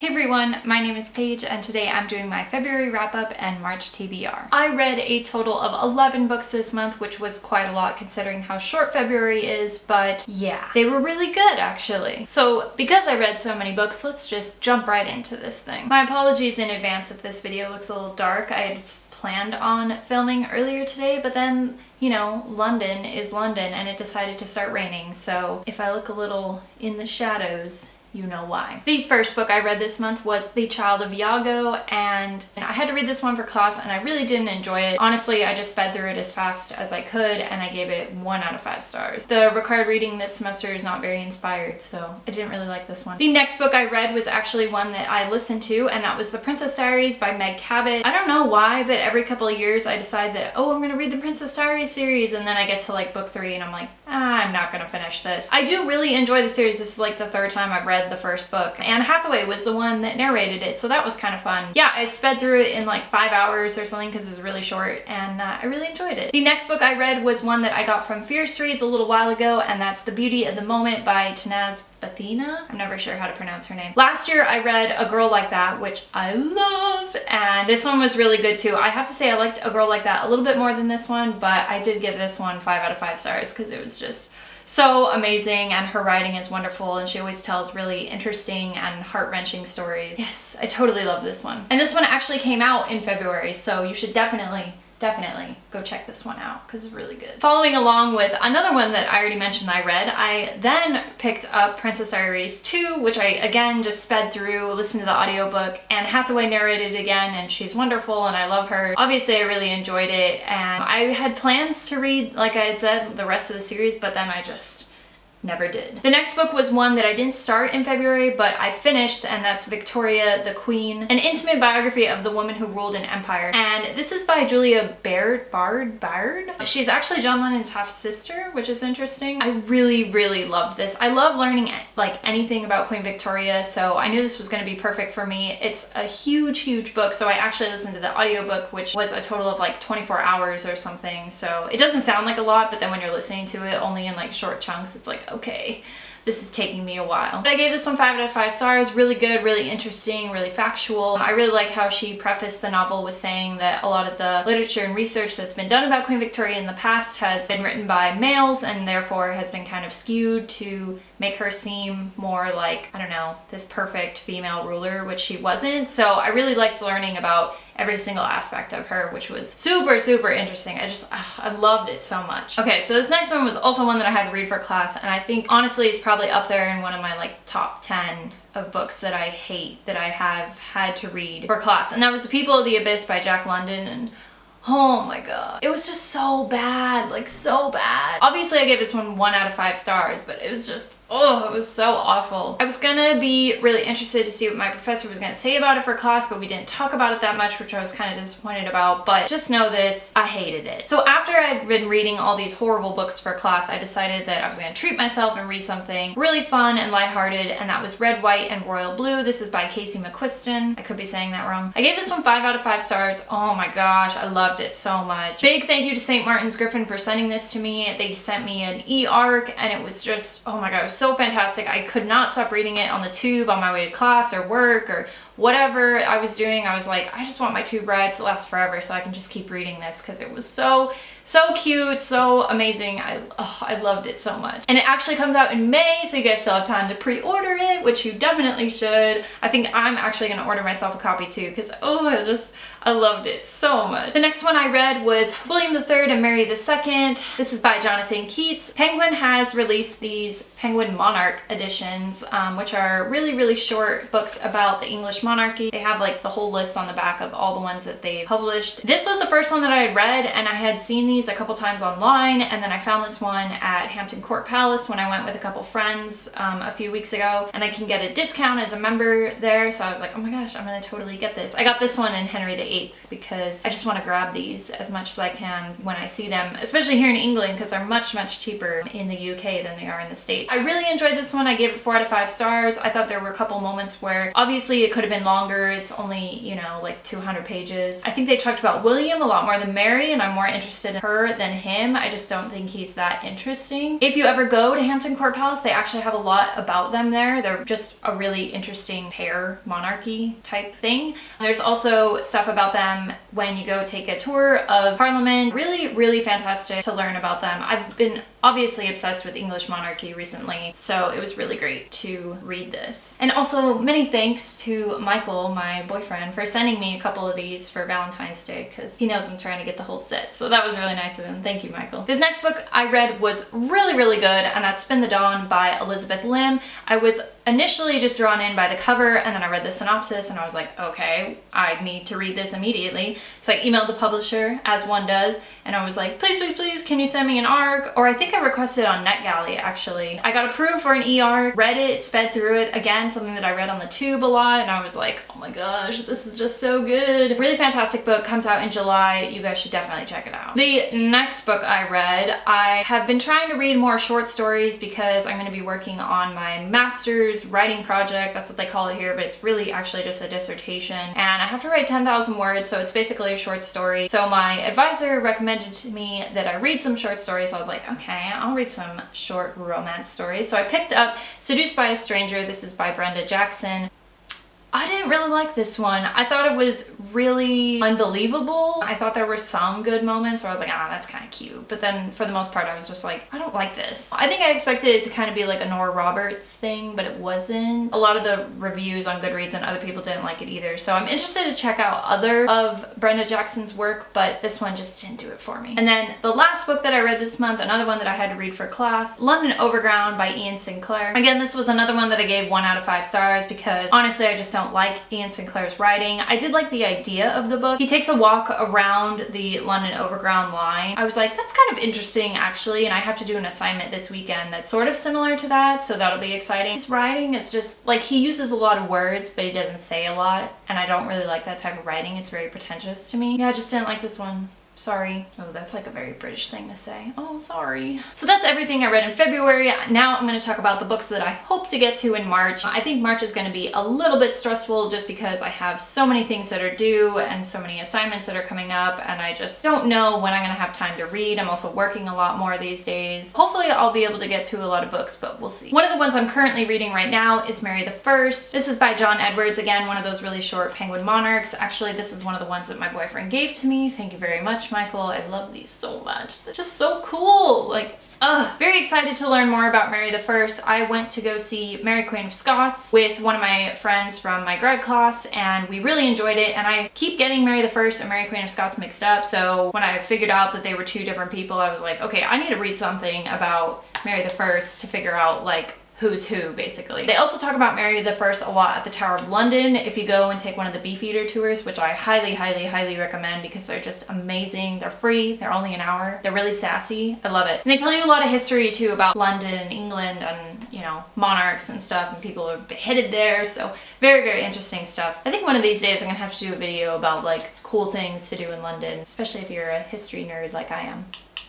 Hey everyone, my name is Paige and today I'm doing my February wrap-up and March TBR. I read a total of 11 books this month, which was quite a lot considering how short February is, but yeah, they were really good actually. So because I read so many books, let's just jump right into this thing. My apologies in advance if this video looks a little dark. I had planned on filming earlier today, but then, you know, London is London and it decided to start raining, so if I look a little in the shadows, you know why. The first book I read this month was The Child of Iago, and I had to read this one for class and I really didn't enjoy it. Honestly, I just sped through it as fast as I could and I gave it 1 out of 5 stars. The required reading this semester is not very inspired, so I didn't really like this one. The next book I read was actually one that I listened to, and that was The Princess Diaries by Meg Cabot. I don't know why, but every couple of years I decide that, oh, I'm gonna read the Princess Diaries series, and then I get to like book 3 and I'm like, I'm not gonna finish this. I do really enjoy the series. This is like the 3rd time I've read the first book. Anne Hathaway was the one that narrated it, so that was kind of fun. Yeah, I sped through it in like 5 hours or something because it was really short, and I really enjoyed it. The next book I read was one that I got from Fierce Reads a little while ago, and that's The Beauty of the Moment by Tanaz Bathina. I'm never sure how to pronounce her name. Last year I read A Girl Like That, which I love, and this one was really good too. I have to say I liked A Girl Like That a little bit more than this one, but I did give this one 5 out of 5 stars because it was just so amazing, and her writing is wonderful, and she always tells really interesting and heart-wrenching stories. Yes, I totally love this one. And this one actually came out in February, so you should definitely go check this one out because it's really good. Following along with another one that I already mentioned I read, I then picked up Princess Diaries 2, which I again just sped through, listened to the audiobook, and Hathaway narrated it again, and she's wonderful and I love her. Obviously I really enjoyed it, and I had plans to read, like I had said, the rest of the series, but then I just never did. The next book was one that I didn't start in February, but I finished, and that's Victoria the Queen, an intimate biography of the woman who ruled an empire. And this is by Julia Bard. She's actually John Lennon's half-sister, which is interesting. I really loved this. I love learning like anything about Queen Victoria, so I knew this was going to be perfect for me. It's a huge book, so I actually listened to the audiobook, which was a total of like 24 hours or something, so it doesn't sound like a lot, but then when you're listening to it only in like short chunks, it's like, okay, this is taking me a while. But I gave this one 5 out of 5 stars. Really good, really interesting, really factual. I really like how she prefaced the novel with saying that a lot of the literature and research that's been done about Queen Victoria in the past has been written by males and therefore has been kind of skewed to make her seem more like, I don't know, this perfect female ruler, which she wasn't. So I really liked learning about every single aspect of her, which was super interesting. I loved it so much. Okay, so this next one was also one that I had to read for class, and I think honestly it's probably up there in one of my like top 10 of books that I hate that I have had to read for class, and that was The People of the Abyss by Jack London. And oh my god, it was just so bad, like so bad. Obviously I gave this one 1 out of 5 stars, but it was just, oh, it was so awful. I was gonna be really interested to see what my professor was gonna say about it for class, but we didn't talk about it that much, which I was kind of disappointed about, but just know this, I hated it. So after I'd been reading all these horrible books for class, I decided that I was gonna treat myself and read something really fun and lighthearted, and that was Red, White, and Royal Blue. This is by Casey McQuiston. I could be saying that wrong. I gave this one 5 out of 5 stars. Oh my gosh, I loved it so much. Big thank you to St. Martin's Griffin for sending this to me. They sent me an e-arc, and it was just, oh my god, it was so fantastic. I could not stop reading it on the tube on my way to class or work or whatever I was doing. I was like, I just want my tube rides to last forever so I can just keep reading this because it was so cute, so amazing. I loved it so much. And it actually comes out in May, so you guys still have time to pre-order it, which you definitely should. I think I'm actually gonna order myself a copy too because I loved it so much. The next one I read was William III and Mary II. This is by Jonathan Keats. Penguin has released these Penguin Monarch editions, which are really short books about the English monarchy. They have like the whole list on the back of all the ones that they published. This was the first one that I had read, and I had seen these a couple times online, and then I found this one at Hampton Court Palace when I went with a couple friends a few weeks ago, and I can get a discount as a member there, so I was like, oh my gosh, I'm gonna totally get this. I got this one in Henry VIII because I just want to grab these as much as I can when I see them, especially here in England because they're much cheaper in the UK than they are in the States. I really enjoyed this one. I gave it 4 out of 5 stars. I thought there were a couple moments where obviously it could have been longer. It's only, you know, like 200 pages. I think they talked about William a lot more than Mary, and I'm more interested in her her than him. I just don't think he's that interesting. If you ever go to Hampton Court Palace, they actually have a lot about them there. They're just a really interesting pair, monarchy type thing. There's also stuff about them when you go take a tour of Parliament. Really, really fantastic to learn about them. I've been obviously obsessed with English monarchy recently, so it was really great to read this. And also many thanks to Michael, my boyfriend, for sending me a couple of these for Valentine's Day, because he knows I'm trying to get the whole set. So that was really nice of him. Thank you, Michael. This next book I read was really, really good, and that's Spin the Dawn by Elizabeth Lim. I was initially just drawn in by the cover, and then I read the synopsis and I was like, okay, I need to read this immediately. So I emailed the publisher, as one does, and I was like, please, please, please, can you send me an ARC? Or I think I requested on NetGalley, actually. I got approved for an e-ARC, read it, sped through it, again, something that I read on the tube a lot, and I was like, oh my gosh, this is just so good. Really fantastic book, comes out in July. You guys should definitely check it out. The next book I read, I have been trying to read more short stories because I'm going to be working on my master's writing project. That's what they call it here, but it's really actually just a dissertation. And I have to write 10,000 words, so it's basically a short story. So my advisor recommended to me that I read some short stories, so I was like, okay, I'll read some short romance stories. So I picked up Seduced by a Stranger. This is by Brenda Jackson. I didn't really like this one. I thought it was really unbelievable. I thought there were some good moments where I was like, ah, that's kind of cute. But then for the most part, I was just like, I don't like this. I think I expected it to kind of be like a Nora Roberts thing, but it wasn't. A lot of the reviews on Goodreads and other people didn't like it either. So I'm interested to check out other of Brenda Jackson's work, but this one just didn't do it for me. And then the last book that I read this month, another one that I had to read for class, London Overground by Ian Sinclair. Again, this was another one that I gave 1 out of 5 stars because honestly, I just don't like Ian Sinclair's writing. I did like the idea of the book. He takes a walk around the London Overground line. I was like, that's kind of interesting actually, and I have to do an assignment this weekend that's sort of similar to that, so that'll be exciting. His writing is just like, he uses a lot of words, but he doesn't say a lot, and I don't really like that type of writing. It's very pretentious to me. Yeah, I just didn't like this one. Sorry. Oh, that's like a very British thing to say. Oh, sorry. So that's everything I read in February. Now I'm going to talk about the books that I hope to get to in March. I think March is going to be a little bit stressful just because I have so many things that are due and so many assignments that are coming up, and I just don't know when I'm going to have time to read. I'm also working a lot more these days. Hopefully I'll be able to get to a lot of books, but we'll see. One of the ones I'm currently reading right now is Mary the First. This is by John Edwards. Again, one of those really short Penguin Monarchs. Actually, this is one of the ones that my boyfriend gave to me. Thank you very much, Michael. I love these so much. They're just so cool. Like, very excited to learn more about Mary the First. I went to go see Mary Queen of Scots with one of my friends from my grad class, and we really enjoyed it. And I keep getting Mary the First and Mary Queen of Scots mixed up, so when I figured out that they were 2 different people, I was like, okay, I need to read something about Mary the First to figure out like who's who, basically. They also talk about Mary the First a lot at the Tower of London if you go and take one of the Beefeater tours, which I highly, highly, highly recommend because they're just amazing. They're free, they're only an hour. They're really sassy. I love it. And they tell you a lot of history too about London and England and, you know, monarchs and stuff, and people are beheaded there, so very, very interesting stuff. I think one of these days I'm gonna have to do a video about like cool things to do in London, especially if you're a history nerd like I am.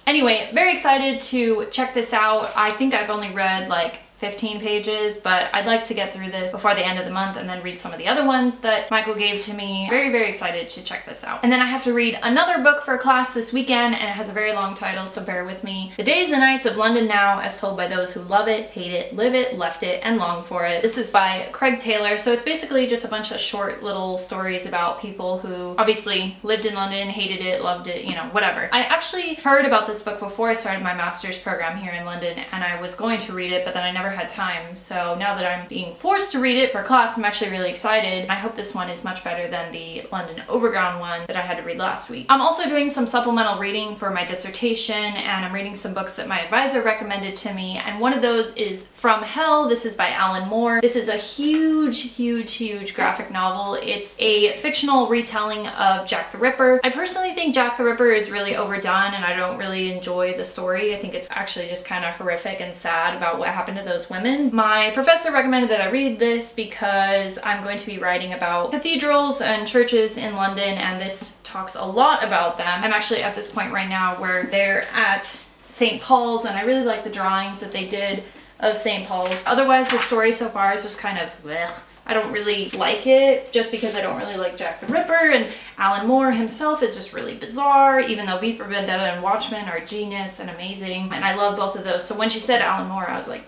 Anyway, very excited to check this out. I think I've only read like 15 pages, but I'd like to get through this before the end of the month and then read some of the other ones that Michael gave to me. Very, very excited to check this out. And then I have to read another book for class this weekend, and it has a very long title, so bear with me. The Days and Nights of London Now, as told by those who love it, hate it, live it, left it, and long for it. This is by Craig Taylor, so it's basically just a bunch of short little stories about people who obviously lived in London, hated it, loved it, you know, whatever. I actually heard about this book before I started my master's program here in London, and I was going to read it, but then I never had time. So now that I'm being forced to read it for class, I'm actually really excited. I hope this one is much better than the London Overground one that I had to read last week. I'm also doing some supplemental reading for my dissertation, and I'm reading some books that my advisor recommended to me, and one of those is From Hell. This is by Alan Moore. This is a huge, huge, huge graphic novel. It's a fictional retelling of Jack the Ripper. I personally think Jack the Ripper is really overdone, and I don't really enjoy the story. I think it's actually just kind of horrific and sad about what happened to those women. My professor recommended that I read this because I'm going to be writing about cathedrals and churches in London, and this talks a lot about them. I'm actually at this point right now where they're at St. Paul's, and I really like the drawings that they did of St. Paul's. Otherwise, the story so far is just kind of blech. I don't really like it just because I don't really like Jack the Ripper, and Alan Moore himself is just really bizarre, even though V for Vendetta and Watchmen are genius and amazing, and I love both of those. So when she said Alan Moore, I was like,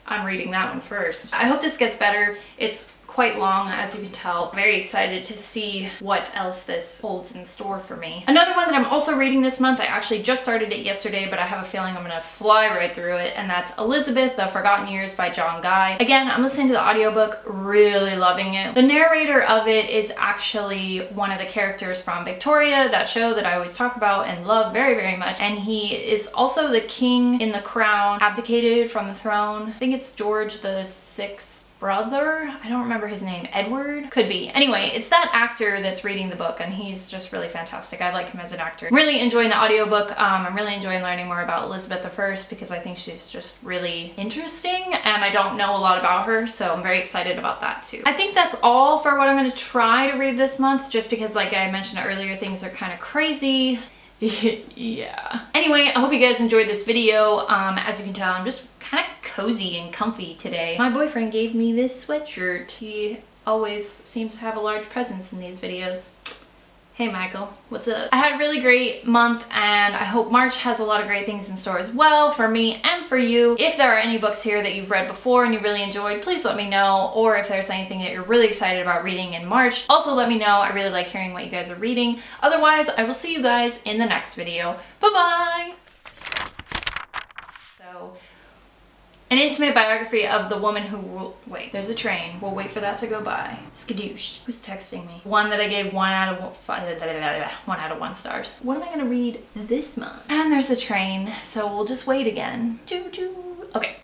I'm reading that one first. I hope this gets better. It's quite long, as you can tell. I'm very excited to see what else this holds in store for me. Another one that I'm also reading this month, I actually just started it yesterday, but I have a feeling I'm gonna fly right through it, and that's Elizabeth, The Forgotten Years by John Guy. Again, I'm listening to the audiobook, really loving it. The narrator of it is actually one of the characters from Victoria, that show that I always talk about and love very, very much, and he is also the king in The Crown, abdicated from the throne. I think it's George the Sixth brother? I don't remember his name. Edward? Could be. Anyway, it's that actor that's reading the book, and he's just really fantastic. I like him as an actor. Really enjoying the audiobook. I'm really enjoying learning more about Elizabeth I because I think she's just really interesting, and I don't know a lot about her, so I'm very excited about that too. I think that's all for what I'm going to try to read this month, just because, like I mentioned earlier, things are kind of crazy. Yeah. Anyway, I hope you guys enjoyed this video. As you can tell, I'm just kind of cozy and comfy today. My boyfriend gave me this sweatshirt. He always seems to have a large presence in these videos. Hey Michael, what's up? I had a really great month, and I hope March has a lot of great things in store as well for me and for you. If there are any books here that you've read before and you really enjoyed, please let me know. Or if there's anything that you're really excited about reading in March, also let me know. I really like hearing what you guys are reading. Otherwise, I will see you guys in the next video. Bye-bye! So, an intimate biography of the woman who wait, there's a train. We'll wait for that to go by. Skadoosh. Who's texting me? One that I gave 1 out of 1 stars. What am I gonna read this month? And there's a train, so we'll just wait again. Choo choo. Okay.